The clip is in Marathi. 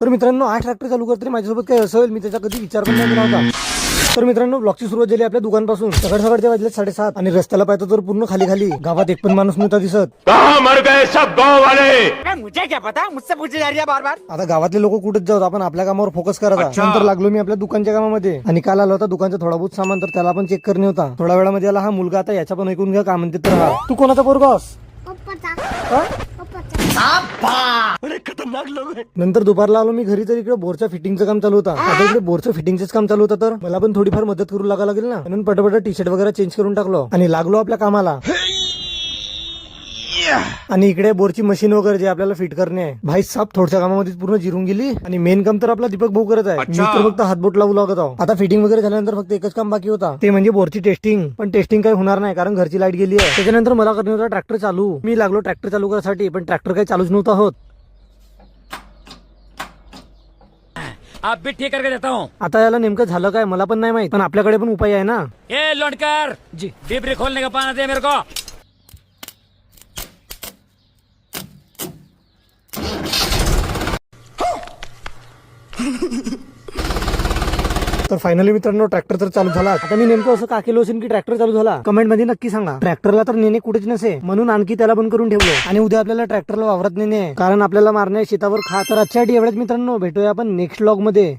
तर मित्रांनो हा ट्रॅक्टर चालू करताना माझ्यासोबत काय असं होईल मी त्याचा कधी विचार पण नाही केला होता. तर मित्रांनो ब्लॉगची सुरुवात झाली आपल्या दुकानपासून. सकाळच्या वाजले 7:30 आणि रस्त्याला पाहतो तर पूर्ण खाली खाली. गावात एक पण माणूस नव्हता दिसत. कहां मर गए सब गांव वाले? मुझे क्या पता, मुझसे पूछे जा रही है बार बार. आता गावातले लोक कुठेच जाऊ आपण आपल्या कामावर फोकस करायचा. नंतर लागलो मी आपल्या दुकानच्या कामामध्ये आणि काल आला होता दुकानचा थोडा बहुत सामान तर त्याला पण चेक करणे होता. थोड्या वेळामध्ये आला हा मुलगा. आता याच्या पण ऐकून घ्या का म्हणते तर. हा तू कोणाचा पोरगास? नंतर दुपारला आलो मी घरी तर इकडे बोरच्या फिटिंगचं काम चालू होता. आता इकडे बोरचं फिटिंगच काम चालू होतं तर मला पण थोडीफार मदत करू लागा लागेल ना. म्हणून पटपट टी शर्ट वगैरे चेंज करून टाकलो आणि लागलो आपल्या कामाला. आणि इकडे बोरची मशीन वगैरे जे आपल्याला फिट करणे आहे. भाई साहेब थोडच्या कामामध्ये पूर्ण जिरून गेली आणि मेन काम तर आपला दीपक भाऊ करत आहे. मी तर फक्त हातबोट लावू लागत आहो. आता फिटिंग वगैरे झाल्यानंतर फक्त एकच काम बाकी होता ते म्हणजे बोरची टेस्टिंग. पण टेस्टिंग काही होणार नाही कारण घरची लाईट गेली आहे. त्याच्यानंतर मला करणे होता ट्रॅक्टर चालू. मी लागलो ट्रॅक्टर चालू करायसाठी पण ट्रॅक्टर काही चालूच नव्हता होत. आप भी ठीक करके देता हूँ. आता याला नेमकं झालं काय मला पण नाही माहित पण आपल्याकडे पण उपाय आहे ना. ये लोडकर जी डिबरी खोलने का पाना दे मेरे को. तर फायनली मित्रांनो ट्रॅक्टर तर चालू झाला. आता मी नेमकं असं का केलं असेल की ट्रॅक्टर चालू झाला कमेंट मध्ये नक्की सांगा. ट्रॅक्टरला तर नेणे कुठेच नसे म्हणून आणखी त्याला पण करून ठेवलं आणि उद्या आपल्याला ट्रॅक्टरला वावरात नेणे कारण आपल्याला मारणे शेतावर खा. तर आजच्यासाठी एवढ्याच मित्रांनो भेटूया आपण नेक्स्ट व्लॉग मध्ये.